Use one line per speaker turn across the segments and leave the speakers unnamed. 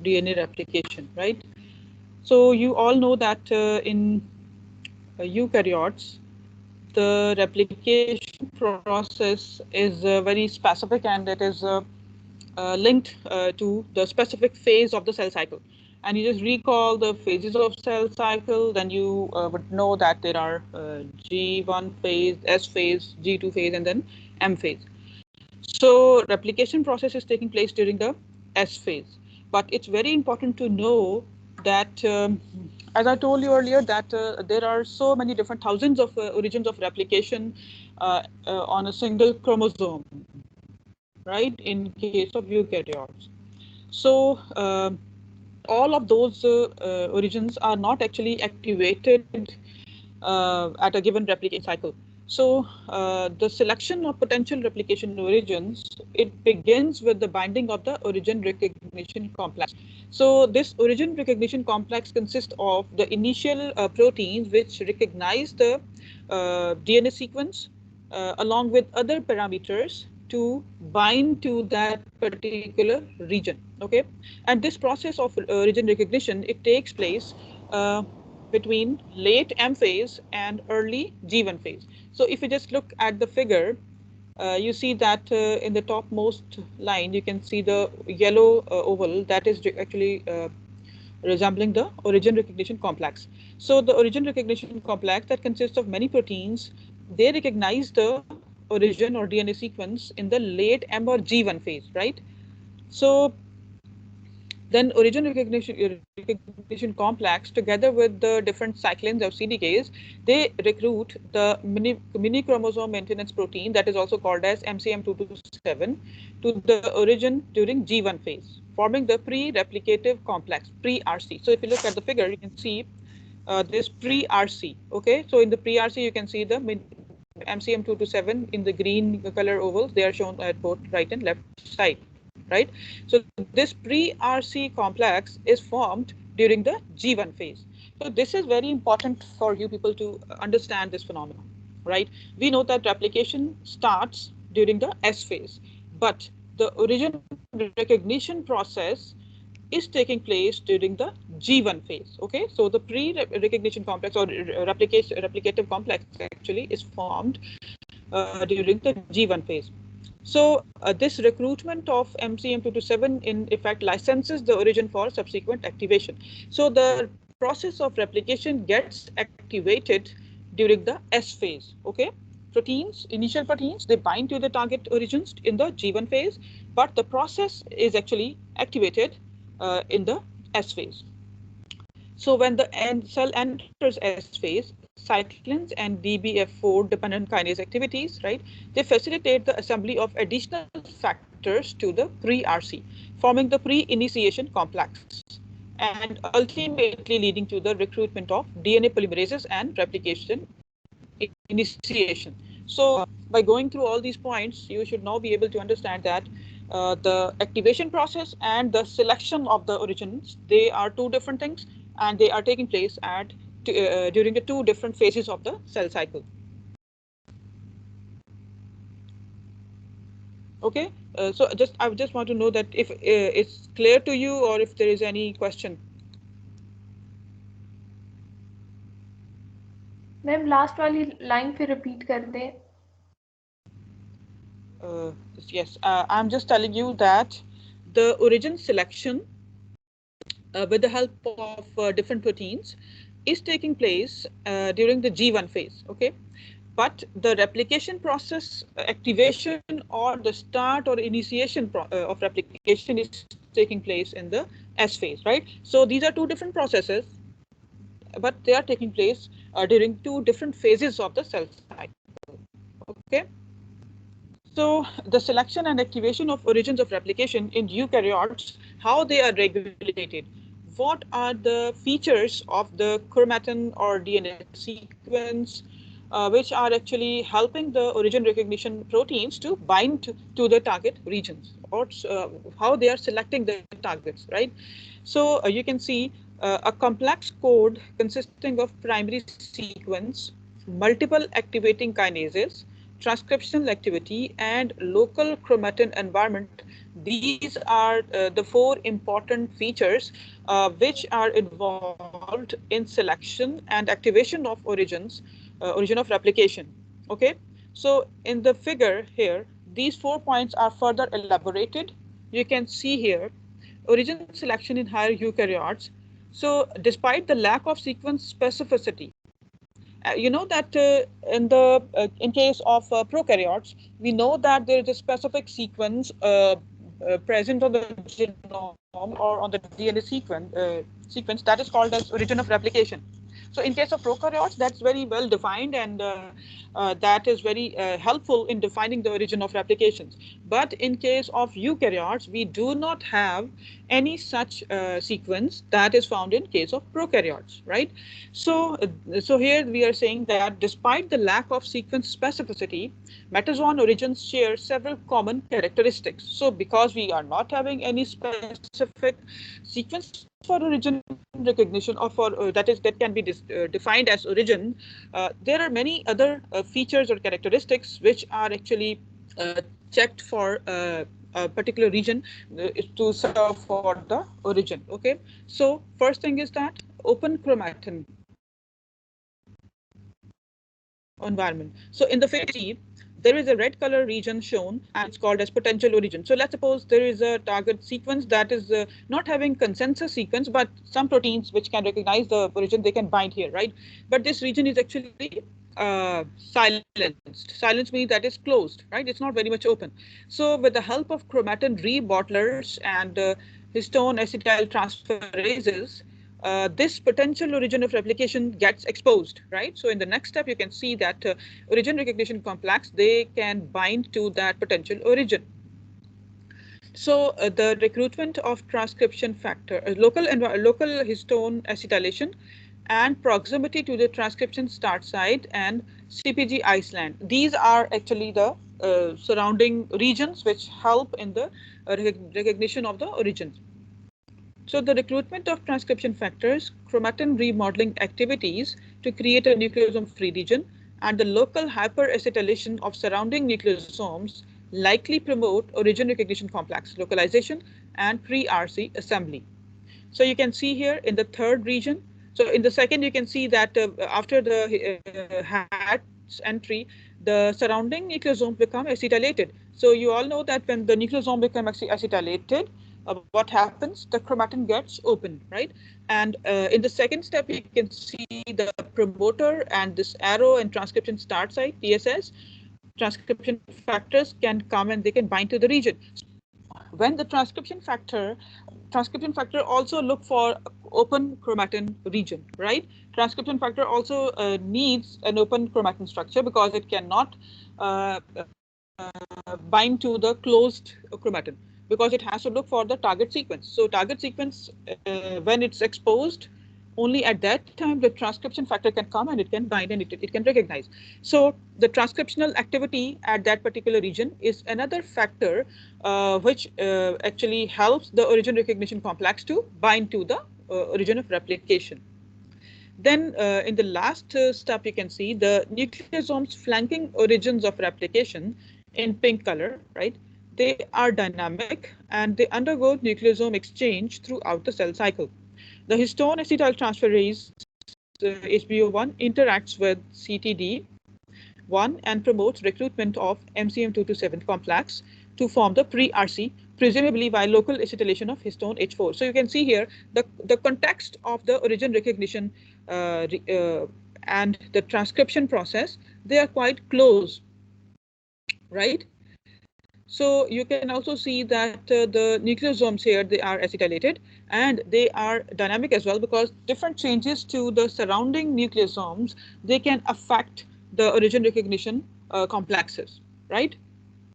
DNA replication, right? So you all know that in eukaryotes, the replication process is very specific, and it is linked to the specific phase of the cell cycle. And you just recall the phases of cell cycle, then you would know that there are G1 phase, S phase, G2 phase, and then M phase. So replication process is taking place during the S phase. But it's very important to know that, as I told you earlier, that there are so many different thousands of origins of replication on a single chromosome, right, in case of eukaryotes. So all of those origins are not actually activated at a given replication cycle. So the selection of potential replication origins, it begins with the binding of the origin recognition complex. So this origin recognition complex consists of the initial proteins which recognize the DNA sequence along with other parameters to bind to that particular region. Okay, and this process of origin recognition, it takes place between late M phase and early G1 phase. So if you just look at the figure, you see that in the topmost line, you can see the yellow oval that is actually resembling the origin recognition complex. So the origin recognition complex that consists of many proteins, they recognize the origin or DNA sequence in the late M or G1 phase, right? So then origin recognition complex, together with the different cyclins or CDKs, they recruit the mini chromosome maintenance protein that is also called as MCM227 to the origin during G1 phase, forming the pre-replicative complex, pre-RC. So if you look at the figure, you can see this pre-RC. Okay, so in the pre-RC, you can see the MCM227 in the green color ovals. They are shown at both right and left side, right? So this pre-RC complex is formed during the G1 phase. So this is very important for you people to understand this phenomenon, right? We know that replication starts during the S phase, but the origin recognition process is taking place during the G1 phase. Okay, so the pre-recognition complex or replicative complex actually is formed during the G1 phase. So this recruitment of MCM227 in effect licenses the origin for subsequent activation. So the process of replication gets activated during the S phase. Okay, proteins, initial proteins, they bind to the target origins in the G1 phase, but the process is actually activated in the S phase. So when the cell enters S phase, cyclins and DBF4 dependent kinase activities, right, they facilitate the assembly of additional factors to the pre-RC, forming the pre-initiation complex, and ultimately leading to the recruitment of DNA polymerases and replication initiation. So by going through all these points, you should now be able to understand that the activation process and the selection of the origins, they are two different things, and they are taking place at during the two different phases of the cell cycle. Okay, so I just want to know that if it's clear to you or if there is any question.
Ma'am last वाली line फिर repeat कर दें.
Yes, I'm just telling you that the origin selection with the help of different proteins is taking place during the G1 phase. Okay, but the replication process activation or the start or initiation of replication is taking place in the S phase, right? So these are two different processes, but they are taking place during two different phases of the cell cycle. Okay, so the selection and activation of origins of replication in eukaryotes, how they are regulated, what are the features of the chromatin or DNA sequence which are actually helping the origin recognition proteins to bind to the target regions, or how they are selecting the targets, right? So you can see a complex code consisting of primary sequence, multiple activating kinases, transcriptional activity, and local chromatin environment These are the four important features which are involved in selection and activation of origin of replication. Okay, so in the figure here, these 4 points are further elaborated. You can see here origin selection in higher eukaryotes. So despite the lack of sequence specificity, you know that in case of prokaryotes, we know that there is a specific sequence present on the genome or on the DNA sequence that is called as origin of replication. So in case of prokaryotes, that's very well defined, and that is very helpful in defining the origin of replications. But in case of eukaryotes, we do not have any such sequence that is found in case of prokaryotes, right? So here we are saying that despite the lack of sequence specificity, metazoan origins share several common characteristics. So because we are not having any specific sequence for origin recognition, or for that can be defined as origin, there are many other features or characteristics which are actually checked for a particular region to serve for the origin. Okay, so first thing is that open chromatin environment. So in the figure C, there is a red color region shown, and it's called as potential origin. So let's suppose there is a target sequence that is not having consensus sequence, but some proteins which can recognize the origin, they can bind here, right? But this region is actually silenced. Silence means that is closed, right? It's not very much open. So with the help of chromatin rebottlers and histone acetyl transferases, this potential origin of replication gets exposed, right? So in the next step, you can see that origin recognition complex, they can bind to that potential origin. So the recruitment of transcription factor, local histone acetylation, and proximity to the transcription start site and CPG Iceland. These are actually the surrounding regions which help in the recognition of the origins. So the recruitment of transcription factors, chromatin remodeling activities to create a nucleosome-free region, and the local hyperacetylation of surrounding nucleosomes likely promote origin recognition complex localization and pre-RC assembly. So you can see here in the third region. So in the second, you can see that after the hat's entry, the surrounding nucleosomes become acetylated. So you all know that when the nucleosome becomes acetylated, what happens? The chromatin gets opened, right? And in the second step, you can see the promoter and this arrow and transcription start site, TSS. Transcription factors can come and they can bind to the region. When the transcription factor also look for open chromatin region, right? Transcription factor also needs an open chromatin structure because it cannot bind to the closed chromatin, because it has to look for the target sequence. So target sequence, when it's exposed, only at that time the transcription factor can come and it can bind and it can recognize. So the transcriptional activity at that particular region is another factor which actually helps the origin recognition complex to bind to the origin of replication. Then in the last step, you can see the nucleosomes flanking origins of replication in pink color, right? They are dynamic and they undergo nucleosome exchange throughout the cell cycle. The histone acetyltransferase HBO1 interacts with CTD1 and promotes recruitment of MCM227 complex to form the pre-RC, presumably by local acetylation of histone H4. So you can see here the context of the origin recognition and the transcription process, they are quite close, right? So you can also see that the nucleosomes here, they are acetylated and they are dynamic as well, because different changes to the surrounding nucleosomes, they can affect the origin recognition complexes, right?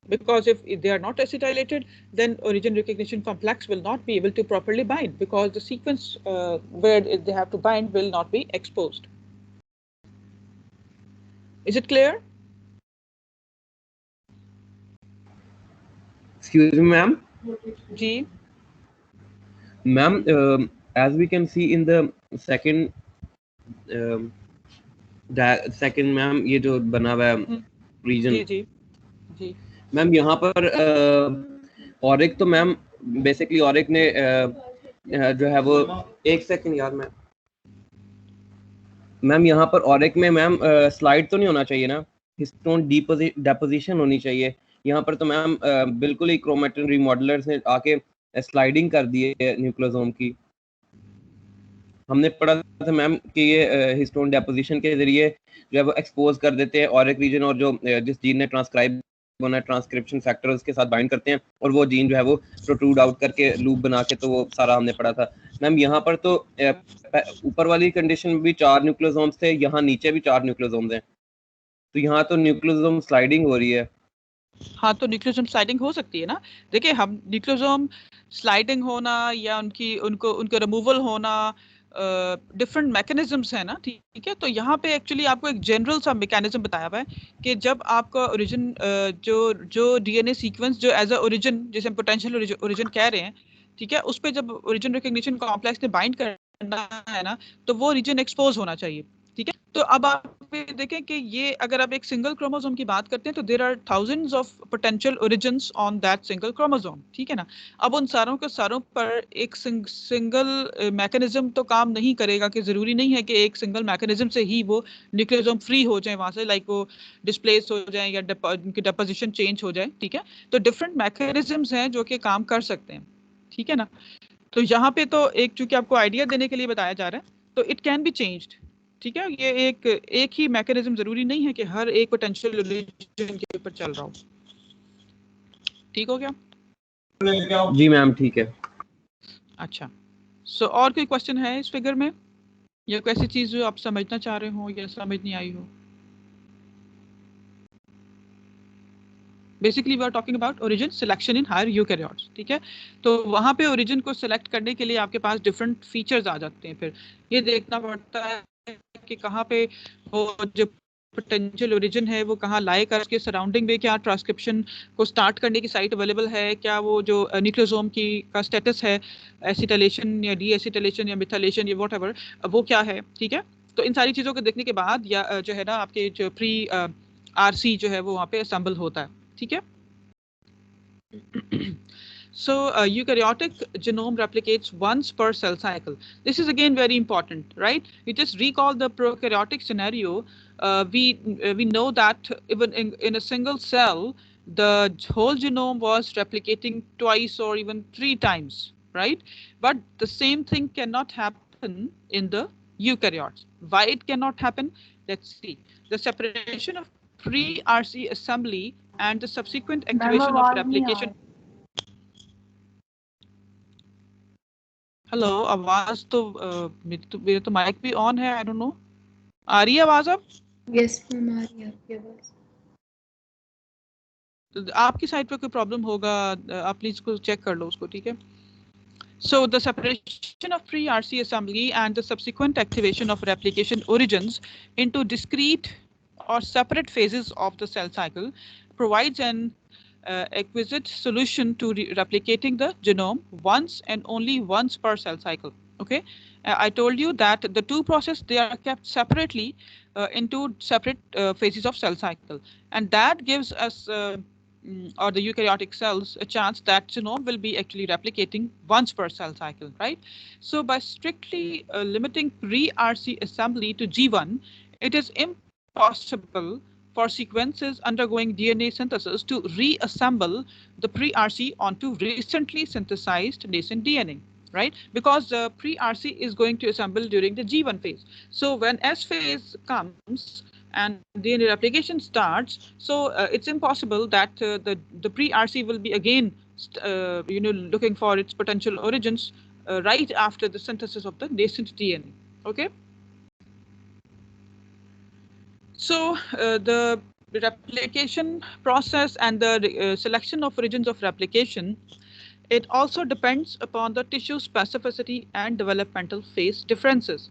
Because if they are not acetylated, then origin recognition complex will not be able to properly bind, because the sequence where they have to bind will not be exposed. Is it clear?
Excuse me, ma'am.
G.
Ma'am, as we can see in the second second ma'am ये जो बना हुआ है reason
जी जी जी
ma'am यहाँ पर ऑरिक तो ma'am basically Auric ने जो है वो, एक सेकंड यार मैम यहाँ पर ऑरिक में मैम स्लाइड तो नहीं होना चाहिए ना, हिस्टोन डेपोजिशन होनी चाहिए। यहाँ पर तो मैम बिल्कुल ही क्रोमेटिन रिमॉडलर से आके स्लाइडिंग कर दी है न्यूक्लियोसोम की। हमने पढ़ा था मैम कि ये हिस्टोन डेपोजिशन के जरिए जो है वो एक्सपोज कर देते हैं ऑरिक रीजन, और जो जिस जीन ने ट्रांसक्राइब होना है ट्रांसक्रिप्शन फैक्टर उसके साथ बाइंड करते हैं, और वो जीन जो है वो प्रोट्रूड आउट करके लूप बना के, तो वो सारा हमने पढ़ा था मैम। यहाँ पर तो ऊपर वाली कंडीशन में भी 4 न्यूक्लियोसोम्स थे, यहाँ नीचे भी 4 न्यूक्लियोसोम्स हैं, तो यहाँ तो न्यूक्लियोसोम स्लाइडिंग हो रही है।
हाँ, तो न्यूक्लियोसोम स्लाइडिंग हो सकती है ना। देखिए, हम न्यूक्लियोसोम स्लाइडिंग होना या उनका रिमूवल होना डिफरेंट मैकेनिज्म्स है ना, ठीक है। तो यहाँ पे एक्चुअली आपको एक जनरल सा मैकेनिज्म बताया हुआ है कि जब आपका ओरिजिन जो डीएनए सीक्वेंस जो एज अ ओरिजिन, जिसे हम पोटेंशियल ओरिजिन कह रहे हैं, ठीक है, उस पे जब ओरिजिन रिकग्निशन कॉम्प्लेक्स ने बाइंड करना है ना, तो वो रीजन एक्सपोज होना चाहिए, ठीक है। तो अब आप देखें कि ये अगर आप एक सिंगल क्रोमोसोम की बात करते हैं तो there are thousands of potential origins on that single chromosome, ठीक है ना। अब उन सारों के सारों पर एक सिंगल मैकेनिज्म तो काम नहीं करेगा, कि जरूरी नहीं है कि एक सिंगल मैकेनिज्म से ही वो न्यूक्लियोसोम फ्री हो जाए वहां से, लाइक वो डिस्प्लेस हो जाए या उनकी डिपोजिशन चेंज हो जाए, ठीक है। तो डिफरेंट मैकेनिज्म्स हैं जो कि काम कर सकते हैं, ठीक है ना। तो यहाँ पे तो एक चूंकि आपको आइडिया देने के लिए बताया जा रहा है, तो इट कैन बी चेंज्ड, ठीक है। ये एक ही मैकेनिज्म जरूरी नहीं है कि हर एक पोटेंशियल रिलीजन के ऊपर चल रहा हो। ठीक हो गया
जी मैम, ठीक है।
अच्छा, सो और कोई क्वेश्चन है इस फिगर में, या कोई ऐसी चीज जो आप समझना चाह रहे हो या समझ नहीं आई हो? Basically we are talking about origin selection in higher eukaryotes, ठीक है। तो वहां पे ओरिजिन को सिलेक्ट करने के लिए आपके पास डिफरेंट फीचर्स आ जाते हैं। फिर ये देखना पड़ता है कि कहाँ पे वो जो पोटेंशियल ओरिजिन है वो कहाँ लाई कर, उसके सराउंडिंग में क्या ट्रांसक्रिप्शन को स्टार्ट करने की साइट अवेलेबल है, क्या वो जो न्यूक्लियोसोम की का स्टेटस है, एसिटाइलेशन या डी एसिटाइलेशन या मिथाइलेशन या व्हाटएवर, वो क्या है, ठीक है। तो इन सारी चीज़ों को देखने के बाद या जो है ना आपके जो प्री आरसी जो है वो वहाँ पे असेंबल होता है, ठीक है। So eukaryotic genome replicates once per cell cycle. This is again very important, right? You just recall the prokaryotic scenario. We know that even in a single cell, the whole genome was replicating twice or even 3 times, right? But the same thing cannot happen in the eukaryotes. Why it cannot happen? Let's see. The separation of pre-RC assembly and the subsequent activation of replication. Hello, आवाज तो मेरे तो mic भी on है, I don't know, आ रही है आवाज अब?
यस मैम, आ रही है आपकी आवाज।
आपकी साइड पे कोई प्रॉब्लम होगा, आप प्लीज को चेक कर लो उसको, ठीक है। So the separation of pre-RC assembly and the subsequent activation of replication origins into discrete or separate phases of the cell cycle provides an exquisite solution to replicating the genome once and only once per cell cycle. Okay, I told you that the two processes, they are kept separately into separate phases of cell cycle, and that gives us or the eukaryotic cells a chance that genome will be actually replicating once per cell cycle, right? So by strictly limiting pre-RC assembly to G1, it is impossible for sequences undergoing DNA synthesis to reassemble the pre-RC onto recently synthesized nascent DNA, right? Because the pre-RC is going to assemble during the G1 phase. So when S phase comes and DNA replication starts, so it's impossible that the pre-RC will be again looking for its potential origins right after the synthesis of the nascent DNA. Okay. So the replication process and the selection of regions of replication, it also depends upon the tissue specificity and developmental phase differences.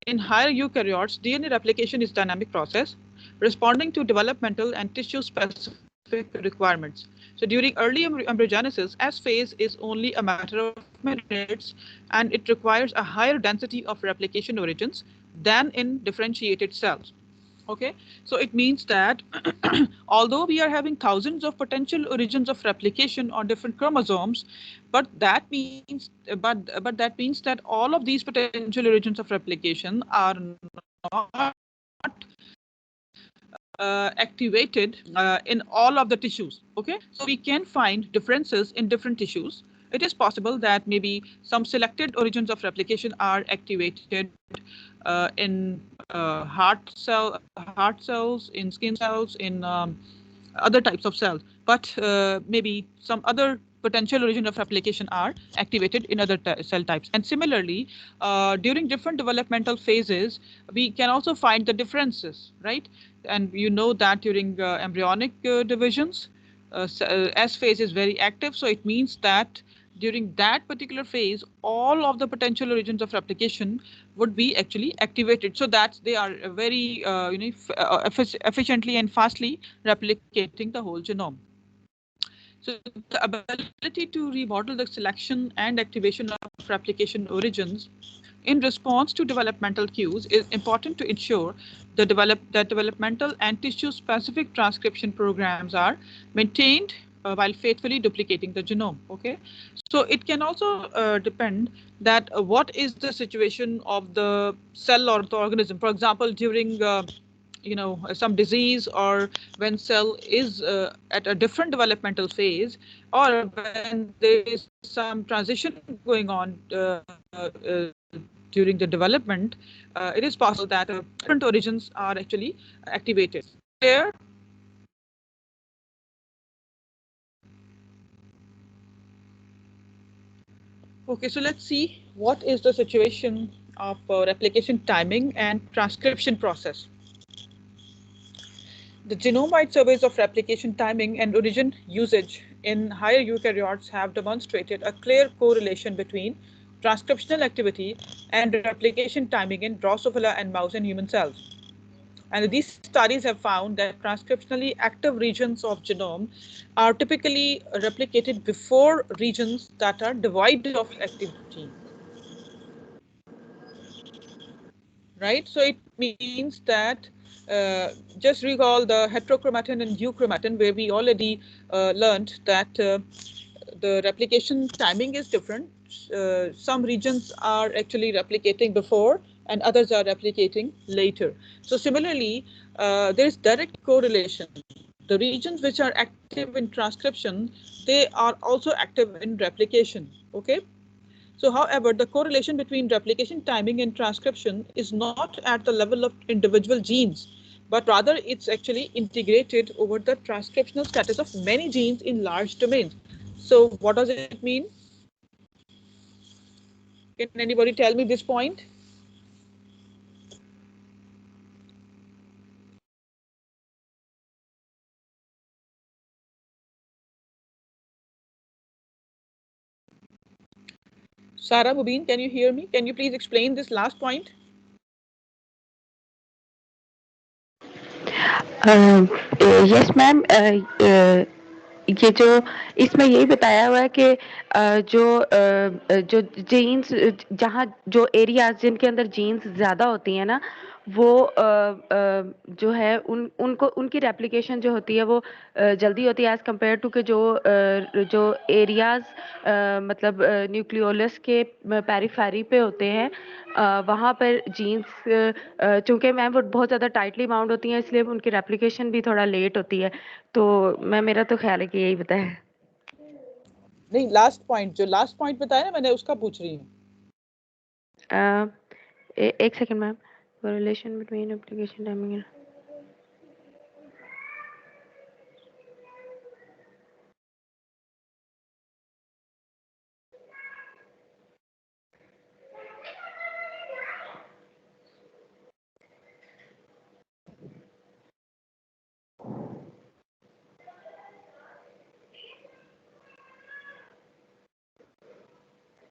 In higher eukaryotes, DNA replication is a dynamic process responding to developmental and tissue specific requirements. So during early embryogenesis, S phase is only a matter of minutes, and it requires a higher density of replication origins than in differentiated cells. Okay, so it means that although we are having thousands of potential origins of replication on different chromosomes, but that means that means that all of these potential origins of replication are not activated in all of the tissues. Okay, so we can find differences in different tissues. It is possible that maybe some selected origins of replication are activated in heart cells, in skin cells, in other types of cells, but maybe some other potential origin of replication are activated in other cell types. And similarly, during different developmental phases, we can also find the differences, right? And you know that during embryonic divisions, S phase is very active, so it means that during that particular phase, all of the potential origins of replication would be actually activated, so that they are very efficiently and fastly replicating the whole genome. So the ability to remodel the selection and activation of replication origins in response to developmental cues is important to ensure that developmental and tissue-specific transcription programs are maintained while faithfully duplicating the genome. Okay, so it can also depend that what is the situation of the cell or the organism. For example, during some disease, or when cell is at a different developmental phase, or when there is some transition going on during the development, it is possible that different origins are actually activated. There. Okay, so let's see what is the situation of replication timing and transcription process. The genome-wide surveys of replication timing and origin usage in higher eukaryotes have demonstrated a clear correlation between transcriptional activity and replication timing in Drosophila and mouse and human cells. And these studies have found that transcriptionally active regions of genome are typically replicated before regions that are devoid of activity. Right? So it means that just recall the heterochromatin and euchromatin, where we already learned that the replication timing is different. Some regions are actually replicating before and others are replicating later. So similarly, there is direct correlation. The regions which are active in transcription, they are also active in replication. Okay. So, however, the correlation between replication timing and transcription is not at the level of individual genes, but rather it's actually integrated over the transcriptional status of many genes in large domains. So what does it mean? Can anybody tell me this point? Sarah Mubin, can you hear me? Can you please explain this last point?
Yes ma'am, ये जो इसमें यही बताया हुआ है कि जो jeans, जहाँ जो एरियाज जिनके अंदर जीन्स ज़्यादा होती हैं ना, वो जो है उनको उनकी रेप्लिकेशन जो होती है वो जल्दी होती है एज़ कम्पेयर टू के जो एरियाज मतलब न्यूक्लियोलस के पेरिफेरी पे होते हैं, वहाँ पर जीन्स चूँकि मैम वो बहुत ज़्यादा टाइटली बाउंड होती हैं, इसलिए उनकी रेप्लिकेशन भी थोड़ा लेट होती है। तो मैं मेरा तो ख्याल है कि यही बताया।
नहीं, लास्ट पॉइंट, जो लास्ट पॉइंट बताया ना मैंने, उसका पूछ रही हूँ।
एक second ma'am, relation between application timing.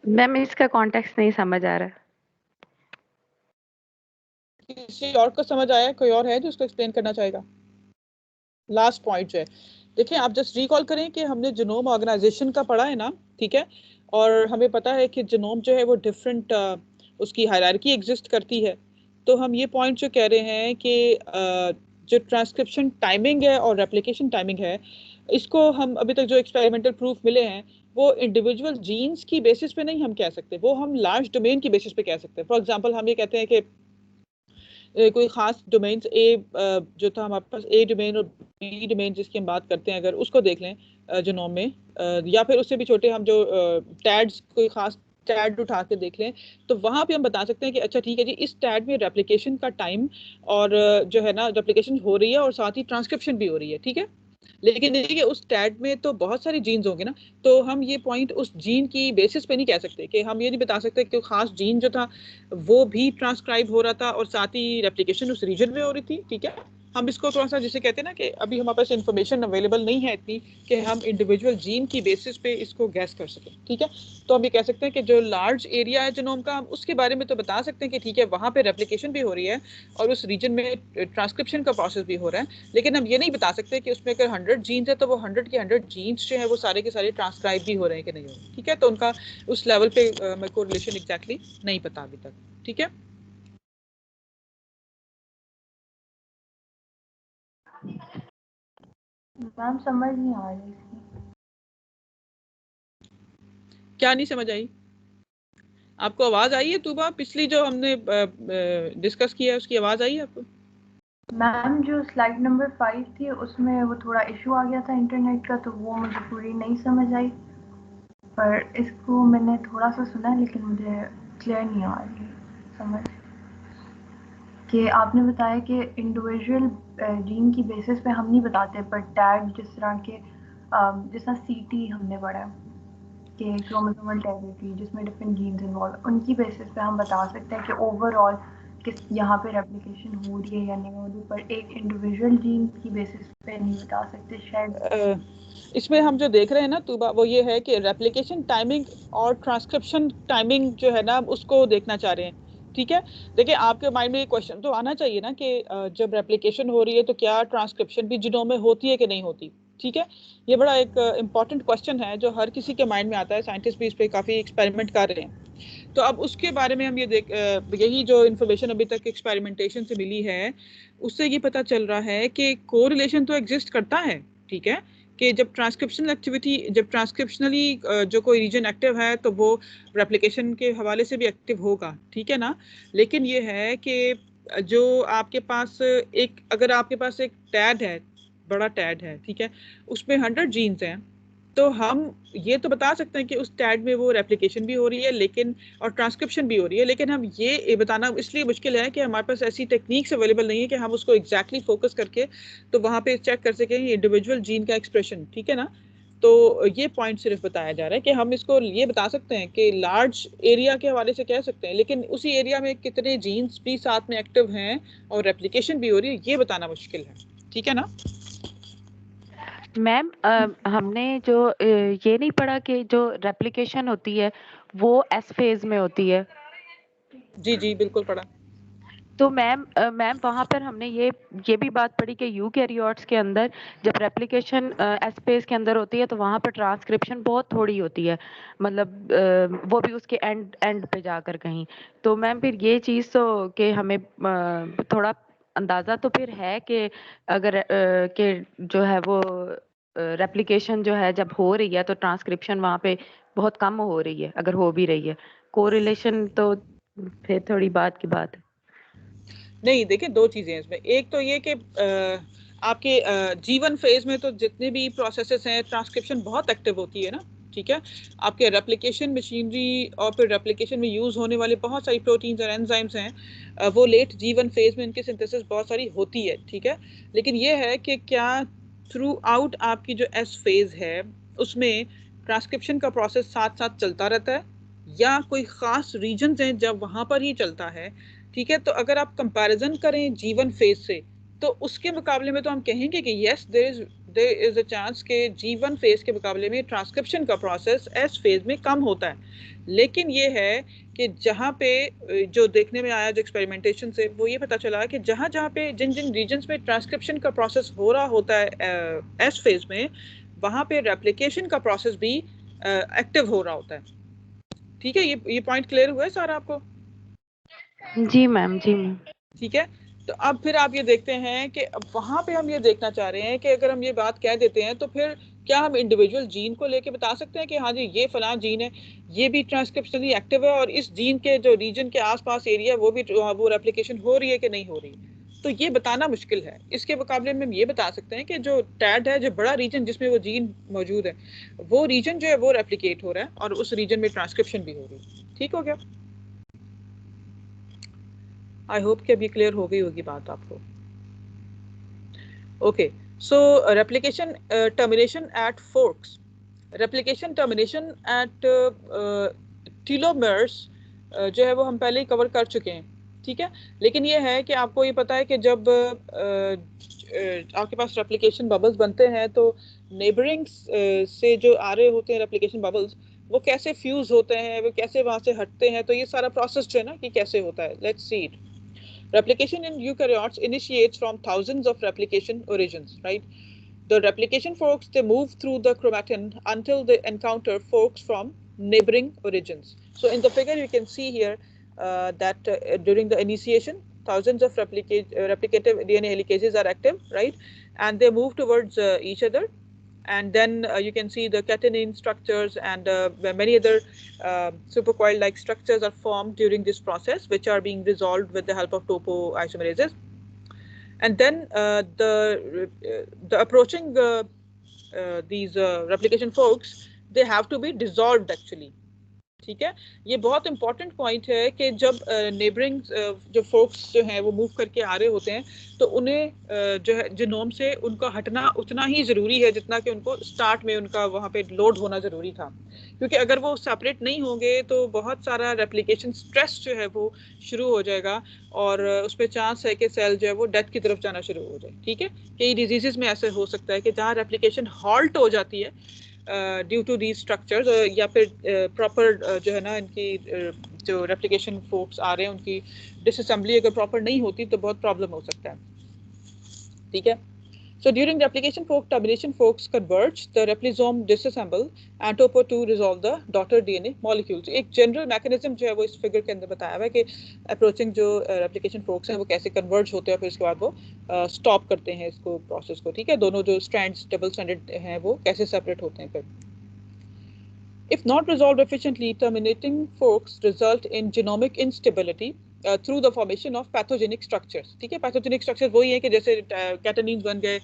Ma'am इसका कॉन्टेक्स्ट नहीं समझ आ रहा।
किसी और को समझ आया? कोई और है जो इसको एक्सप्लेन करना चाहेगा? लास्ट पॉइंट जो है, देखिए आप जस्ट रिकॉल करें कि हमने जीनोम ऑर्गेनाइजेशन का पढ़ा है ना, ठीक है, और हमें पता है कि जीनोम जो है वो डिफरेंट उसकी हायरार्की एग्जिस्ट करती है। तो हम ये पॉइंट जो कह रहे हैं कि जो ट्रांसक्रिप्शन टाइमिंग है और रेप्लिकेशन टाइमिंग है, इसको हम अभी तक जो एक्सपेरिमेंटल प्रूफ मिले हैं वो इंडिविजुअल जीन्स की बेसिस पे नहीं हम कह सकते, वो हम लार्ज डोमेन की बेसिस पे कह सकते हैं। फॉर एग्जांपल हम ये कहते हैं कि कोई खास डोमेन ए जो था हमारे पास, ए डोमेन और बी डोमेन जिसकी हम बात करते हैं, अगर उसको देख लें जीनोम में, या फिर उससे भी छोटे हम जो टैड्स, कोई खास टैड उठा के देख लें, तो वहां पे हम बता सकते हैं कि अच्छा ठीक है जी, इस टैड में रेप्लिकेशन का टाइम और जो है ना रेप्लिकेशन हो रही है और साथ ही ट्रांसक्रिप्शन भी हो रही है, ठीक है। लेकिन देखिए उस टैग में तो बहुत सारी जीन्स होंगे ना, तो हम ये पॉइंट उस जीन की बेसिस पे नहीं कह सकते, कि हम ये नहीं बता सकते कि खास जीन जो था वो भी ट्रांसक्राइब हो रहा था और साथ ही रेप्लिकेशन उस रीजन में हो रही थी, ठीक है। हम इसको थोड़ा सा जिसे कहते हैं ना कि अभी हमारे पास इन्फॉर्मेशन अवेलेबल नहीं है इतनी कि हम इंडिविजुअल जीन की बेसिस पे इसको गैस कर सकें, ठीक है। तो हम ये कह सकते हैं कि जो लार्ज एरिया है जीनोम का, हम उसके बारे में तो बता सकते हैं कि ठीक है वहाँ पे रेप्लिकेशन भी हो रही है और उस रीजन में ट्रांसक्रिप्शन का प्रोसेस भी हो रहा है, लेकिन हम ये नहीं बता सकते कि उसमें अगर 100 जीन्स है तो वो 100 के 100 जीन्स जो है वो सारे के सारे ट्रांसक्राइब भी हो रहे हैं कि नहीं हो रहे, ठीक है। तो उनका उस लेवल पे मेरे को रिलेशन एग्जैक्टली नहीं पता अभी तक, ठीक है।
मैम समझ नहीं आ रही इसकी।
क्या नहीं समझ आई आपको? आवाज आई है तूबा? पिछली जो हमने डिस्कस किया है उसकी आवाज आई है आपको?
मैम जो स्लाइड नंबर 5 थी उसमें वो थोड़ा इशू आ गया था इंटरनेट का, तो वो मुझे पूरी नहीं समझ आई, पर इसको मैंने थोड़ा सा सुना है लेकिन मुझे क्लियर नहीं आ रही समझ। कि आपने बताया कि इंडिविजुअल जीन की बेसिस पे हम नहीं बताते, पर टैग जिस तरह के जिस तरह सीटी हमने पढ़ा है कि क्रोमोसोमल टेरिटरी जिसमें डिफरेंट जीन्स इन्वॉल्व, उनकी बेसिस पे हम बता सकते हैं कि ओवरऑल किस यहाँ पे रेप्लिकेशन हो रही है या नहीं हो रही, पर एक इंडिविजुअल जीन की बेसिस पे नहीं बता सकते शायद।
इसमें हम जो देख रहे हैं ना तूबा, वो ये है कि रेप्लिकेशन टाइमिंग और ट्रांसक्रिप्शन टाइमिंग जो है ना उसको देखना चाह रहे हैं, ठीक है। देखिए आपके माइंड में ये क्वेश्चन तो आना चाहिए ना कि जब रेप्लिकेशन हो रही है तो क्या ट्रांसक्रिप्शन भी जीनोम में होती है कि नहीं होती, ठीक है। ये बड़ा एक इंपॉर्टेंट क्वेश्चन है जो हर किसी के माइंड में आता है, साइंटिस्ट भी इस पर काफ़ी एक्सपेरिमेंट कर रहे हैं। तो अब उसके बारे में हम ये यही जो इन्फॉर्मेशन अभी तक एक्सपेरिमेंटेशन से मिली है उससे ये पता चल रहा है कि कोरिलेशन तो एग्जिस्ट करता है, ठीक है, कि जब ट्रांसक्रिप्शनल एक्टिविटी, जब ट्रांसक्रिप्शनली जो कोई रीजन एक्टिव है तो वो रेप्लिकेशन के हवाले से भी एक्टिव होगा, ठीक है ना। लेकिन ये है कि जो आपके पास एक, अगर आपके पास एक टैड है, बड़ा टैड है, ठीक है, उसमें 100 जीन्स हैं, तो हम ये तो बता सकते हैं कि उस टैग में वो रेप्लिकेशन भी हो रही है लेकिन, और ट्रांसक्रिप्शन भी हो रही है, लेकिन हम ये बताना इसलिए मुश्किल है कि हमारे पास ऐसी टेक्निक्स अवेलेबल नहीं है कि हम उसको एग्जैक्टली फोकस करके तो वहाँ पे चेक कर सकें इंडिविजुअल जीन का एक्सप्रेशन, ठीक है ना। तो ये पॉइंट सिर्फ बताया जा रहा है कि हम इसको ये बता सकते हैं कि लार्ज एरिया के हवाले से कह सकते हैं, लेकिन उसी एरिया में कितने जीन्स भी साथ में एक्टिव हैं और रेप्लिकेशन भी हो रही है ये बताना मुश्किल है, ठीक है ना।
मैम हमने जो ये नहीं पढ़ा कि जो रेप्लिकेशन होती है वो एस फेज में होती है।
जी जी बिल्कुल पढ़ा।
तो मैम वहाँ पर हमने ये भी बात पढ़ी कि यूकैरियोट्स के अंदर जब रेप्लिकेशन एस फेज के अंदर होती है तो वहाँ पर ट्रांसक्रिप्शन बहुत थोड़ी होती है, मतलब वो भी उसके एंड पे जाकर कहीं। तो मैम फिर ये चीज़ तो कि हमें थोड़ा अंदाज़ा तो फिर है कि अगर कि जो है वो रेप्लिकेशन जो है जब हो रही है तो ट्रांसक्रिप्शन वहाँ पे बहुत कम हो रही है, अगर हो भी रही है। कोरिलेशन तो फिर थोड़ी बात की बात है।
नहीं देखिए दो चीजें हैं इसमें, एक तो ये कि आपके जीवन फेज में तो जितने भी प्रोसेसेस हैं ट्रांसक्रिप्शन बहुत एक्टिव होती है ना, ठीक है। आपके रेप्लिकेशन मशीनरी और फिर रेप्लिकेशन में यूज होने वाले बहुत सारी प्रोटीन्स और एंजाइम्स हैं, वो लेट जीवन फेज में इनकी सिंथेसिस बहुत सारी होती है, ठीक है। लेकिन ये है कि क्या थ्रू आउट आपकी जो एस फेज है उसमें ट्रांसक्रिप्शन का प्रोसेस साथ साथ चलता रहता है या कोई खास रीजन हैं जब वहां पर ही चलता है, ठीक है। तो अगर आप कंपैरिजन करें जीवन फेज से तो उसके मुकाबले में तो हम कहेंगे कि yes there is a chance के जीवन फेज के मुकाबले में ट्रांसक्रिप्शन का प्रोसेस एस फेज में कम होता है। लेकिन ये है कि जहाँ पे जो देखने में आया जो एक्सपेरिमेंटेशन से वो ये पता चला कि जहाँ जहाँ पे जिन जिन रीजन्स में ट्रांसक्रिप्शन का प्रोसेस हो रहा होता है एस फेज में, वहाँ पे रेप्लिकेशन का प्रोसेस भी एक्टिव हो रहा होता है, ठीक है। ये पॉइंट क्लियर हुआ है सारा आपको?
जी मैम, जी मैम।
ठीक है। तो अब फिर आप ये देखते हैं कि वहां पे हम ये देखना चाह रहे हैं कि अगर हम ये बात कह देते हैं तो फिर क्या हम इंडिविजुअल जीन को लेके बता सकते हैं कि हाँ जी ये फलां जीन है, ये भी ट्रांसक्रिप्शनली एक्टिव है और इस जीन के जो रीजन के आसपास एरिया वो भी वो रेप्लिकेशन हो रही है कि नहीं हो रही। तो ये बताना मुश्किल है। इसके मुकाबले में हम ये बता सकते हैं कि जो टैड है, जो बड़ा रीजन जिसमें वो जीन मौजूद है, वो रीजन जो है वो रेप्लिकेट हो रहा है और उस रीजन में ट्रांसक्रिप्शन भी हो रही है। ठीक हो गया? आई होप कि अभी क्लियर हो गई होगी बात आपको। Okay, so replication termination at forks, replication termination at telomeres जो है वो हम पहले ही कवर कर चुके हैं। ठीक है, लेकिन ये है कि आपको ये पता है कि जब आपके पास रेप्लिकेशन बबल्स बनते हैं तो नेबरिंग से जो आ रहे होते हैं रेप्लिकेशन बबल्स, वो कैसे फ्यूज होते हैं, वो कैसे वहां से हटते हैं, तो ये सारा प्रोसेस जो है ना कि कैसे होता है, let's see it. Replication in eukaryotes initiates from thousands of replication origins, right? The replication forks, they move through the chromatin until they encounter forks from neighboring origins. So in the figure you can see here that during the initiation, thousands of replicative DNA helicases are active, right? And they move towards each other, and then you can see the catenine structures and many other supercoil-like structures are formed during this process, which are being resolved with the help of topoisomerases. And then the approaching these replication forks, they have to be dissolved actually. ठीक है, ये बहुत important point है कि जब neighbouring जो focus जो हैं वो मूव करके आ रहे होते हैं तो उन्हें जो है जीनोम से उनका हटना उतना ही ज़रूरी है जितना कि उनको स्टार्ट में उनका वहाँ पे लोड होना ज़रूरी था, क्योंकि अगर वो सेपरेट नहीं होंगे तो बहुत सारा रेप्लिकेशन स्ट्रेस जो है वो शुरू हो जाएगा और उसमें चांस है कि सेल जो है वो डेथ की तरफ जाना शुरू हो जाए। ठीक है, कई डिजीजेस में ऐसे हो सकता है कि जहाँ रेप्लिकेशन हॉल्ट हो जाती है ड्यू टू दी स्ट्रक्चर्स, या फिर प्रॉपर जो है ना इनकी जो रेप्लिकेशन फोर्क्स आ रहे हैं उनकी डिसअसेंबली अगर प्रॉपर नहीं होती तो बहुत प्रॉब्लम हो सकता है। ठीक है, so during replication fork termination, forks converge, the replisome disassemble and topo to resolve the daughter DNA molecules. एक जनरल मैकेनिज्म जो है वो इस फिगर के अंदर बताया हुआ है कि अप्रोचिंग जो रेप्लिकेशन फोर्क्स हैं वो कैसे कन्वर्ज होते हैं, फिर उसके बाद वो स्टॉप करते हैं इसको प्रोसेस को। ठीक है, दोनों जो स्ट्रैंड्स डबल स्ट्रैंडेड हैं वो कैसे सेपरेट होते हैं फिर। If not resolved efficiently, terminating forks result in genomic instability through the formation of pathogenic structures. ठीक है, pathogenic structures वही है कि जैसे कैटेनिन्स बन गए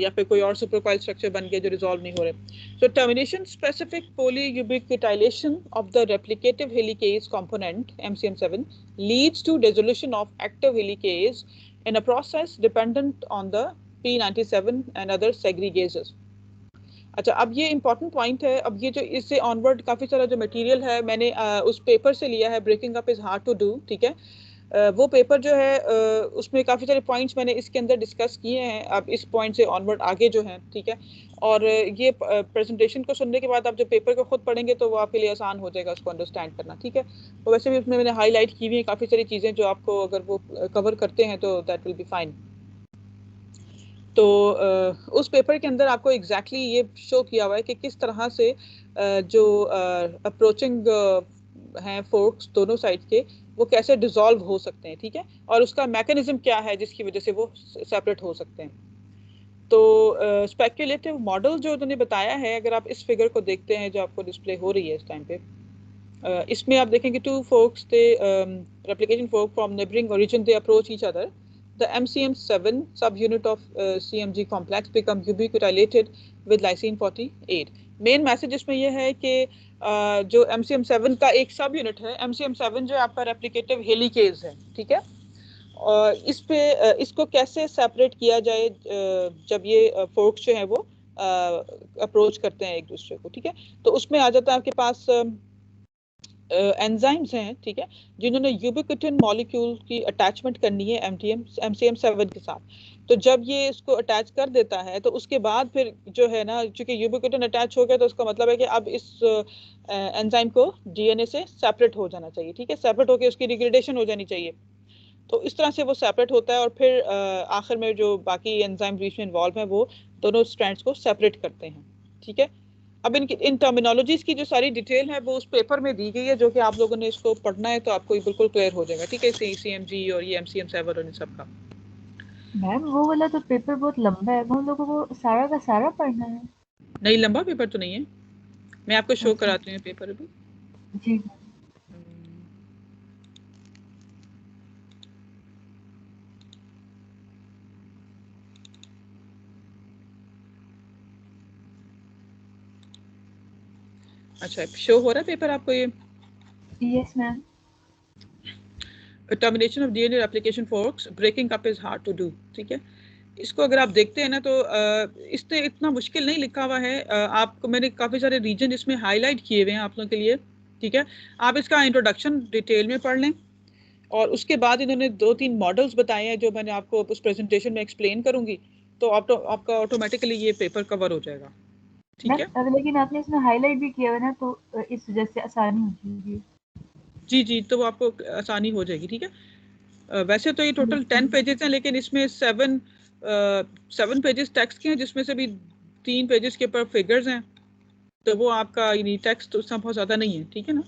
या फिर कोई और सुपरकॉइल स्ट्रक्चर बन गए जो रिजॉल्व नहीं हो रहे। So termination specific polyubiquitination of the replicative helicase component MCM7 leads to dissolution of active helicase in a process dependent on the P97 and other segregases. अच्छा, अब ये इंपॉर्टेंट पॉइंट है। अब ये जो इससे ऑनवर्ड काफ़ी सारा जो मटेरियल है मैंने उस पेपर से लिया है, breaking up is hard to do. ठीक है, वो पेपर जो है उसमें काफ़ी सारे पॉइंट्स मैंने इसके अंदर डिस्कस किए हैं। अब इस पॉइंट से ऑनवर्ड आगे जो है, ठीक है, और ये प्रेजेंटेशन को सुनने के बाद आप जब पेपर को खुद पढ़ेंगे तो वो आपके लिए आसान हो जाएगा उसको अंडरस्टैंड करना। ठीक है, तो वैसे भी उसमें मैंने हाईलाइट की हुई है काफ़ी सारी चीज़ें जो आपको अगर वो कवर करते हैं तो दैट विल बी फाइन। तो उस पेपर के अंदर आपको एग्जैक्टली ये शो किया हुआ है कि किस तरह से जो अप्रोचिंग हैं फोर्क्स दोनों साइड के वो कैसे डिसॉल्व हो सकते हैं। ठीक है, और उसका मैकेनिज्म क्या है जिसकी वजह से वो सेपरेट हो सकते हैं। तो स्पेक्युलेटिव मॉडल जो उन्होंने बताया है, अगर आप इस फिगर को देखते हैं जो आपको डिस्प्ले हो रही है इस टाइम पे, इसमें आप देखेंगे two forks they replication fork from neighbouring origin they approach each other, the MCM7 subunit of CMG complex become ubiquitinated with lysine 48. Main message इसमें यह है कि जो MCM7 का एक सब यूनिट है, MCM7 जो आपका रेप्लिकेटिव हेलिकेज है, ठीक है, और इस पे इसको कैसे सेपरेट किया जाए जब ये फोर्क्स जो है वो अप्रोच करते हैं एक दूसरे को। ठीक है, तो उसमें आ जाता है आपके पास एंजाइम्स हैं, ठीक है, जिन्होंने यूबिक्विटिन मॉलिक्यूल की अटैचमेंट करनी है MCM7 के साथ। तो जब ये इसको अटैच कर देता है तो उसके बाद फिर जो है ना, चूंकि यूबिक्विटिन अटैच हो गया तो उसका मतलब है कि अब इस एंजाइम को DNA से सेपरेट हो जाना चाहिए। ठीक है, सेपरेट होकर उसकी डिग्रेडेशन हो जानी चाहिए। तो इस तरह से वो सेपरेट होता है और फिर आखिर में जो बाकी एंजाइम बीच में इन्वॉल्व हैं वो दोनों स्ट्रैंड्स को सेपरेट करते हैं। ठीक है, अब इन टर्मिनोलॉजीज की जो सारी डिटेल है वो उस पेपर में दी गई है, जो कि आप लोगों ने इसको पढ़ना है तो आपको बिल्कुल क्लियर हो जाएगा, ठीक है। CMG और ये MCM7 और इन सब का।
मैम वो वाला तो पेपर बहुत लंबा है, वो हम लोगों को सारा का सारा पढ़ना है?
नहीं, लंबा पेपर तो नहीं है, मैं आपको शो
अच्छा
कराती हूँ पेपर अभी।
जी।
अच्छा, शो हो रहा है पेपर आपको ये?
Yes ma'am.
Termination of DNA application forks, breaking up is hard to do, ठीक है। इसको अगर आप देखते हैं ना तो इसने इतना मुश्किल नहीं लिखा हुआ है। आपको मैंने काफ़ी सारे रीजन इसमें हाईलाइट किए हुए हैं आप लोगों के लिए, ठीक है। आप इसका इंट्रोडक्शन डिटेल में पढ़ लें, और उसके बाद इन्होंने 2-3 मॉडल्स बताए हैं जो मैंने आपको उस प्रेजेंटेशन में एक्सप्लेन करूंगी, तो आपका ऑटोमेटिकली ये पेपर कवर हो जाएगा, ठीक है।
मैम लेकिन आपने इसमें हाईलाइट भी किया है ना, तो इस वजह से आसानी हो जाएगी।
जी जी, तो वो आपको आसानी हो जाएगी, ठीक है। वैसे तो ये टोटल 10 पेजेस हैं, लेकिन इसमें 7 पेजेस टेक्स्ट के हैं, जिसमें से भी 3 पेजेस के ऊपर फिगर्स हैं, तो वो आपका यानी टेक्स्ट तो उतना बहुत ज़्यादा नहीं है, ठीक है ना।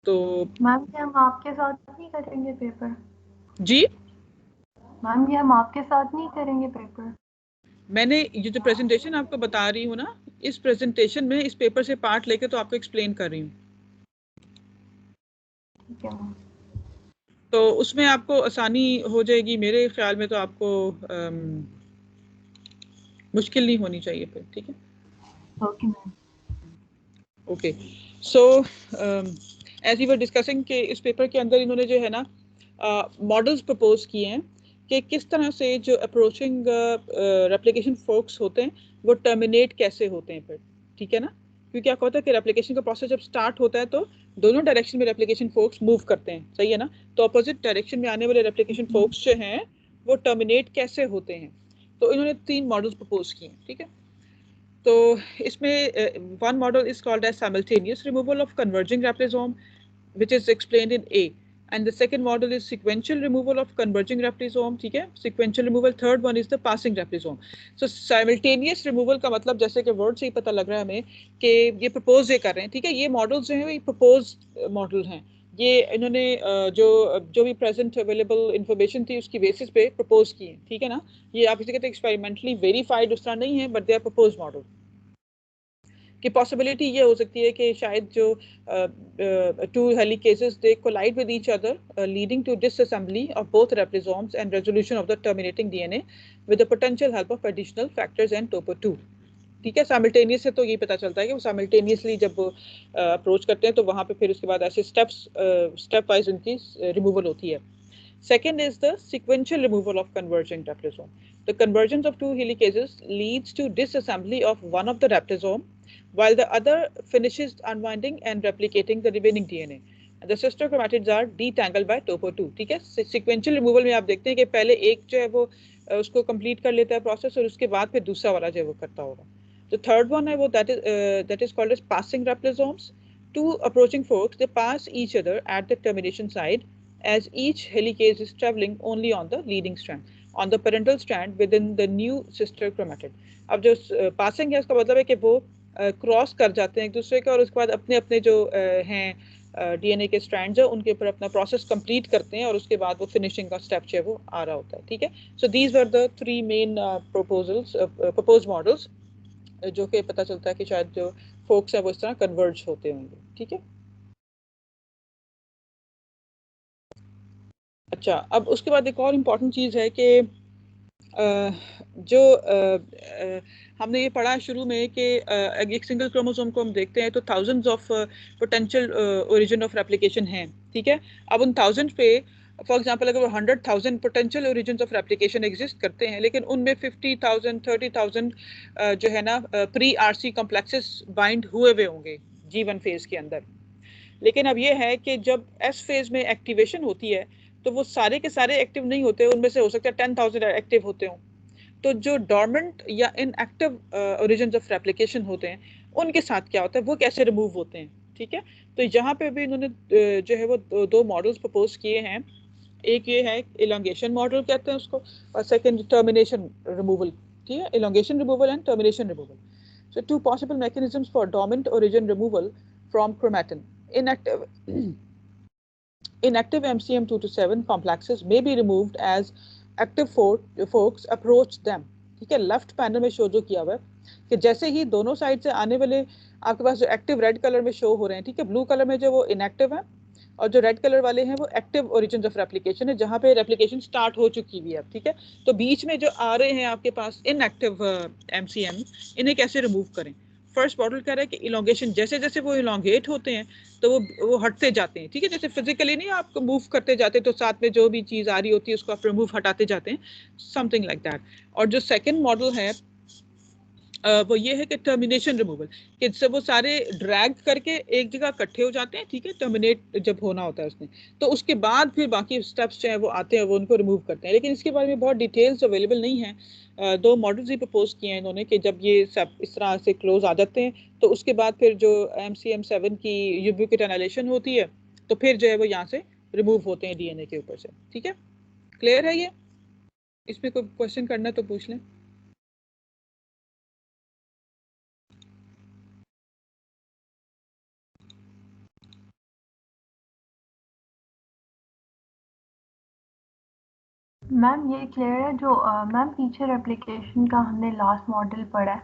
तो
मैम क्या हम आपके साथ नहीं करेंगे पेपर?
जी,
मैम ये हम आपके साथ नहीं करेंगे पेपर?
मैंने ये जो प्रेजेंटेशन आपको बता रही हूँ ना, इस प्रेजेंटेशन में इस पेपर से पार्ट लेके तो आपको एक्सप्लेन कर रही हूँ,
ठीक है मैम।
तो उसमें आपको आसानी हो जाएगी। मेरे ख्याल में तो आपको मुश्किल नहीं होनी चाहिए फिर, ठीक है।
Okay ma'am.
Okay, so as we were discussing कि इस पेपर के अंदर इन्होंने जो है ना मॉडल्स प्रपोज किए हैं कि किस तरह से जो अप्रोचिंग रेप्लिकेशन फोर्क्स होते हैं वो टर्मिनेट कैसे होते हैं फिर, ठीक है ना। क्योंकि क्या होता है कि रेप्लिकेशन का प्रोसेस जब स्टार्ट होता है तो दोनों डायरेक्शन में रेप्लिकेशन फोर्क्स मूव करते हैं, सही है ना। तो अपोजिट डायरेक्शन में आने वाले रेप्लिकेशन फोर्क्स जो हैं वो टर्मिनेट कैसे होते हैं, तो इन्होंने 3 मॉडल्स प्रपोज किए हैं, ठीक है। तो इसमें one model is called as simultaneous removal of converging raplisome, which is explained in A, and the second model is sequential removal of converging raplisome, ठीक है, sequential removal. Third one is the passing raplisome. So simultaneous removal का मतलब जैसे कि word से ही पता लग रहा है हमें कि ये प्रपोज ये कर रहे हैं, ठीक है। ये मॉडल्स जो हैं ये प्रपोज मॉडल हैं, ये इन्होंने जो भी प्रेजेंट अवेलेबल इंफॉर्मेशन थी उसकी बेसिस पे प्रपोज किए, ठीक है ना। ये आप इसे कहते हैं एक्सपेरिमेंटली वेरीफाइड उस तरह नहीं है, but they are propose model. कि पॉसिबिलिटी ये हो सकती है कि शायद जो 2 helicases they collide with each other leading to disassembly of both replisomes and resolution of the terminating DNA with the potential help of additional factors and topo 2, ठीक है। साइमल्टेनियस से तो ये पता चलता है कि वो साइमल्टेनियसली जब अप्रोच करते हैं तो वहाँ पे फिर उसके बाद ऐसे स्टेप वाइज उनकी रिमूवल होती है। Second is the sequential removal of convergent raplisome. The convergence of 2 helicases leads to disassembly of one of the raplisome, while the other finishes unwinding and replicating the remaining DNA. And the sister chromatids are detangled by topo 2, ठीक है। Sequential removal में आप देखते हैं कि पहले एक जो है वो उसको complete कर लेता है प्रोसेस, और उसके बाद फिर दूसरा वाला जो है वो करता होगा। The third one है वो that is called as passing raplisomes. 2 approaching forks, they pass each other at the termination side, as each helicase is traveling only on the leading strand, on the parental strand within the new sister chromatid. अब जो passing है उसका मतलब है कि वो cross कर जाते हैं एक दूसरे के, और उसके बाद अपने अपने जो हैं डीएनए के स्ट्रैंड्स है उनके ऊपर अपना प्रोसेस कंप्लीट करते हैं, और उसके बाद वो फिनिशिंग का स्टेप जो है वो आ रहा होता है, ठीक है। So these were the 3 main propose models, जो कि पता चलता है कि शायद जो फोक्स है वो इस तरह कन्वर्ज होते होंगे, ठीक है। अच्छा, अब उसके बाद एक और इम्पॉर्टेंट चीज़ है कि जो हमने ये पढ़ा शुरू में कि एक सिंगल क्रोमोसोम को हम देखते हैं तो thousands of potential origin of replication हैं, ठीक है। अब उन थाउजेंड पे फॉर एग्जांपल अगर 100,000 potential origin of replication exist करते हैं, लेकिन उनमें 50,000 30,000 जो है ना प्री आरसी कॉम्प्लेक्सेस बाइंड हुए हुए होंगे G1 फेज के अंदर। लेकिन अब ये है कि जब एस फेज में एक्टिवेशन होती है तो वो सारे के सारे एक्टिव नहीं होते, उनमें से हो सकता है 10,000 एक्टिव होते हों। तो जो डॉर्मेंट या इनएक्टिव ओरिजिन्स ऑफ रेप्लिकेशन होते हैं उनके साथ क्या होता है, वो कैसे रिमूव होते हैं, ठीक है। तो यहाँ पे भी इन्होंने जो है वो 2 मॉडल्स प्रपोज किए हैं। एक ये है इलोंगेशन मॉडल कहते हैं उसको, और सेकंड टर्मिनेशन रिमूवल, ठीक है, elongation removal and termination removal. So two possible mechanisms for dominant origin removal from chromatin. Inactive MCM 2 to 7 complexes may be removed as active forks approach them. ठीक है, left panel में show जो किया हुआ है कि जैसे ही दोनों साइड से आने वाले आपके पास जो एक्टिव रेड कलर में शो हो रहे हैं, ठीक है, ब्लू कलर में जो वो इनएक्टिव है और जो रेड कलर वाले हैं वो एक्टिव ओरिजिन ऑफ रेप्लिकेशन है, जहां पे रेप्लिकेशन स्टार्ट हो चुकी हुई है, ठीक है। तो बीच में जो आ रहे हैं आपके पास इनएक्टिव एमसीएम, इन्हें कैसे रिमूव करें? फर्स्ट मॉडल कह रहा है कि इलोंगेशन, जैसे जैसे वो इलोंगेट होते हैं तो वो हटते जाते हैं, ठीक है। जैसे फिजिकली नहीं आप मूव करते जाते तो साथ में जो भी चीज आ रही होती है उसको आप रिमूव हटाते जाते हैं, समथिंग लाइक दैट। और जो सेकंड मॉडल है वो ये है कि टर्मिनेशन रिमूवल, कि जब वो सारे ड्रैग करके एक जगह इकट्ठे हो जाते हैं, ठीक है, टर्मिनेट जब होना होता है उसमें, तो उसके बाद फिर बाकी स्टेप्स जो है वो आते हैं, वो उनको रिमूव करते हैं। लेकिन इसके बारे में बहुत डिटेल्स अवेलेबल नहीं है। दो मॉडल्स ही प्रपोज किए हैं इन्होंने कि जब ये सब इस तरह से क्लोज आ जाते हैं तो उसके बाद फिर जो MCM7 की यूबिक्विट एनालिसिस होती है तो फिर जो है वो यहाँ से रिमूव होते हैं DNA के ऊपर से, ठीक है। क्लियर है ये? इसमें कोई क्वेश्चन करना तो पूछ लें।
मैम ये क्लियर है जो मैम पीछे रेप्लिकेशन का हमने लास्ट मॉडल पढ़ा है,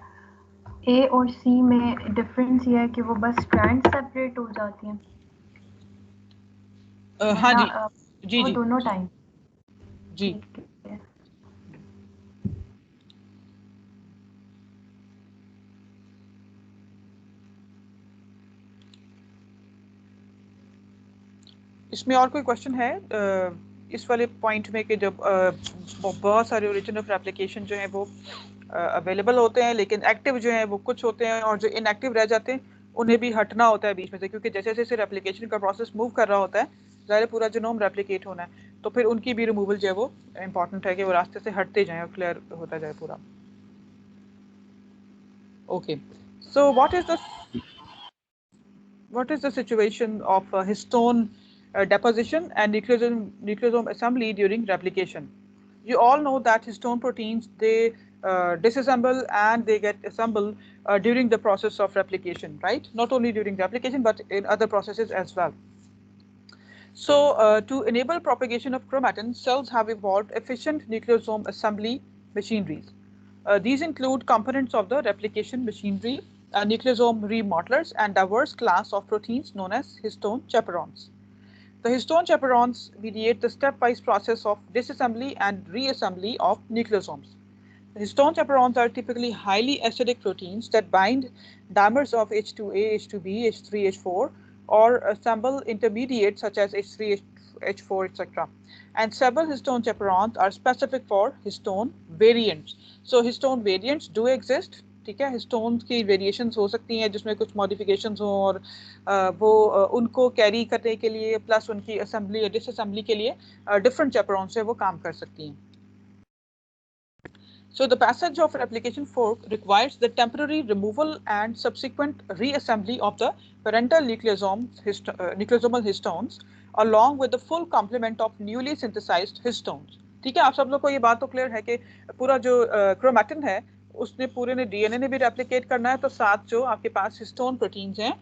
ए और सी में डिफरेंस ये है कि वो बस स्ट्रैंड सेपरेट हो जाती हैं।
हाँ जी जी
वो
जी
दोनों टाइम
जी। इसमें और कोई क्वेश्चन है इस वाले पॉइंट में कि जब बहुत सारे ओरिजिन ऑफ एप्लीकेशन जो है वो अवेलेबल होते हैं लेकिन एक्टिव जो है वो कुछ होते हैं और जो इनएक्टिव रह जाते हैं उन्हें भी हटना होता है बीच में से, क्योंकि जैसे जैसे रेप्लिकेशन का प्रोसेस मूव कर रहा होता है ज़ाहिर पूरा जीनोम रेप्लिकेट होना है, तो फिर उनकी भी रिमूवल जो है वो इम्पॉर्टेंट है कि वो रास्ते से हटते जाएं और क्लियर होता जाए पूरा। Okay, so what is the situation of histone deposition and nucleosome assembly during replication? You all know that histone proteins, they disassemble and they get assembled during the process of replication, right? Not only during replication but in other processes as well. So to enable propagation of chromatin, cells have evolved efficient nucleosome assembly machineries. These include components of the replication machinery, nucleosome remodelers, and diverse class of proteins known as histone chaperones. The histone chaperones mediate the stepwise process of disassembly and reassembly of nucleosomes. The histone chaperones are typically highly acidic proteins that bind dimers of H2A, H2B, H3, H4, or assemble intermediates such as H3, H4, etc. And several histone chaperones are specific for histone variants. So histone variants do exist. ठीक है, histones की variations हो सकती हैं जिसमें कुछ modifications हो और वो उनको कैरी करने के लिए प्लस उनकी असेंबली या डिसअसेंबली के लिए डिफरेंट चैपरॉन से वो काम कर सकती हैं. So the passage of replication fork requires the temporary removal and subsequent reassembly of the parental nucleosomal histones along with the full complement of newly synthesized histones. ठीक है, आप सब लोग को ये बात तो क्लियर है कि पूरा जो क्रोमैटिन है उसने पूरे ने डीएनए ने भी रेप्लिकेट करना है, तो साथ जो आपके पास हिस्टोन प्रोटीन्स हैं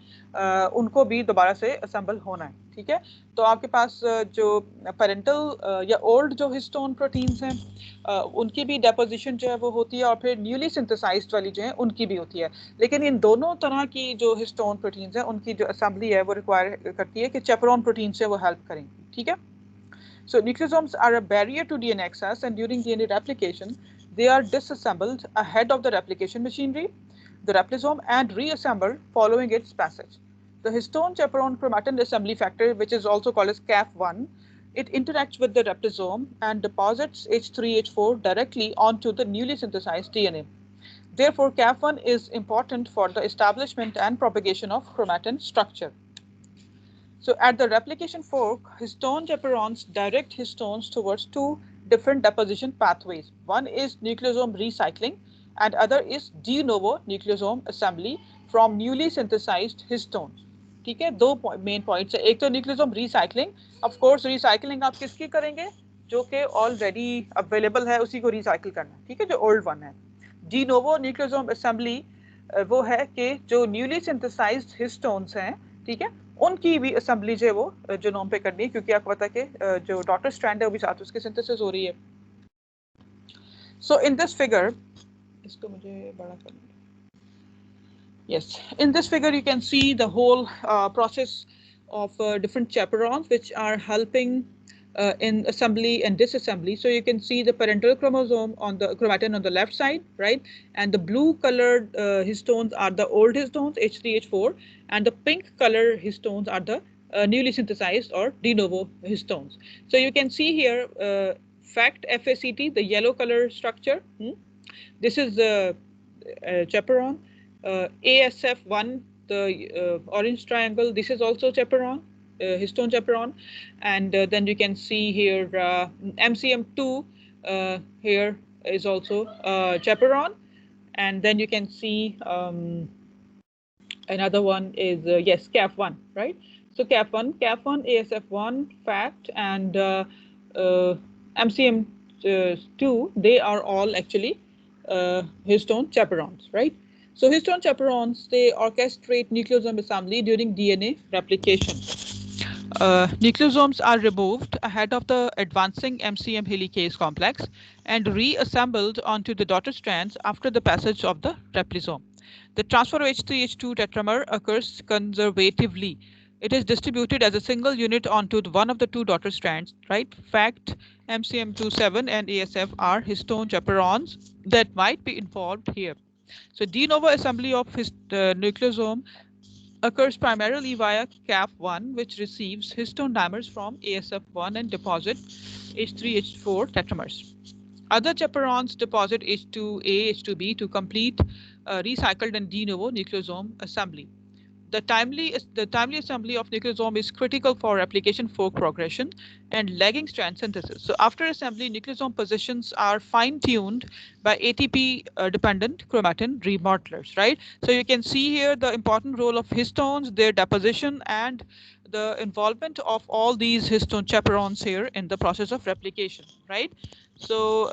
उनको भी दोबारा से असेंबल होना है. ठीक है, तो आपके पास जो पेरेंटल या ओल्ड जो हिस्टोन प्रोटीन्स हैं उनकी भी डेपोजिशन जो है वो होती है और फिर न्यूली सिंथेसाइज्ड वाली जो है उनकी भी होती है. लेकिन इन दोनों तरह की जो हिस्टोन प्रोटीन्स हैं उनकी जो असेंबली है वो रिक्वायर करती है कि चैपरॉन प्रोटीन से वो हेल्प करें. ठीक है, so nucleosomes are a barrier to DNA access, and during DNA replication they are disassembled ahead of the replication machinery, the replisome, and reassembled following its passage. The histone chaperone chromatin assembly factor, which is also called as CAF1, it interacts with the replisome and deposits H3H4 directly onto the newly synthesized DNA. Therefore, CAF1 is important for the establishment and propagation of chromatin structure. So at the replication fork, histone chaperones direct histones towards two different deposition pathways. One is nucleosome recycling and other is de novo nucleosome assembly from newly synthesized histones. ठीक है, दो main points है. एक तो nucleosome recycling, of course recycling आप किसकी करेंगे, जो कि ऑलरेडी अवेलेबल है उसी को रिसाइकिल करना. ठीक है, जो ओल्ड वन है. डी नोवो न्यूक्लियोसोम असेंबली वो है कि जो न्यूली सिंथेसाइज्ड हिस्टोन्स हैं, ठीक है, उनकी भी असेंबली जो है वो जीनोम पे करनी है, क्योंकि आपको पता है कि जो डॉटर स्ट्रैंड है वो भी साथ उसकी सिंथेसिस हो रही है. सो इन दिस फिगर, इसको मुझे बड़ा करना. Yes, in this figure you can see the whole process of different chaperones which are helping in assembly and disassembly. So you can see the parental chromosome on the chromatin on the left side, right? And the blue colored histones are the old histones, H3, H4, and the pink color histones are the newly synthesized or de novo histones. So you can see here FACT, FACT, the yellow color structure. This is the chaperone. ASF1, the orange triangle, this is also chaperone, histone chaperone. And then you can see here MCM2 here is also chaperone. And then you can see another one is, yes, CAF1, right? So CAF1, ASF1, FACT, and MCM2, they are all actually histone chaperones, right? So histone chaperones, they orchestrate nucleosome assembly during DNA replication. Nucleosomes are removed ahead of the advancing MCM helicase complex and reassembled onto the daughter strands after the passage of the replisome. The transfer of H3H2 tetramer occurs conservatively. It is distributed as a single unit onto one of the two daughter strands, right? FACT, MCM27, and ASF are histone chaperones that might be involved here. So de novo assembly of nucleosome occurs primarily via CAF1, which receives histone dimers from ASF1 and deposit H3H4 tetramers. Other chaperones deposit H2A, H2B to complete recycled and de novo nucleosome assembly. The timely assembly of nucleosome is critical for replication fork progression and lagging strand synthesis. So after assembly, nucleosome positions are fine-tuned by ATP-dependent chromatin remodelers, right? So you can see here the important role of histones, their deposition, and the involvement of all these histone chaperones here in the process of replication, right? So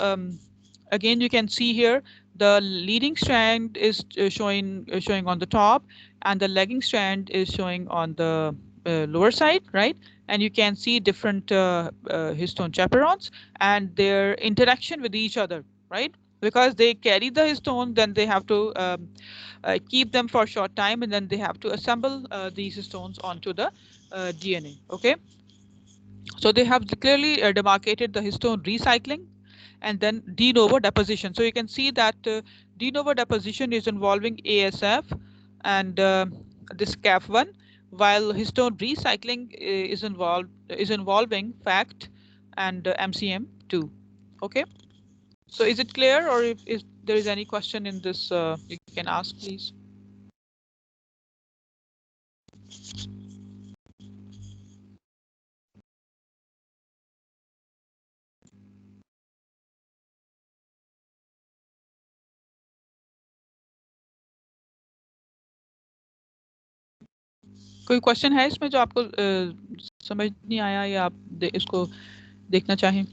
again, you can see here the leading strand is showing on the top, and the lagging strand is showing on the lower side, right? And you can see different histone chaperones and their interaction with each other, right? Because they carry the histone, then they have to keep them for a short time, and then they have to assemble these histones onto the DNA, okay? So they have clearly demarcated the histone recycling and then de novo deposition. So you can see that de novo deposition is involving ASF and this CAF1, while histone recycling is involving FACT and MCM2. Okay. So is it clear, or if there is any question in this, you can ask, please. कोई question है इसमें जो आपको समझ नहीं आया या आप इसको देखना चाहें?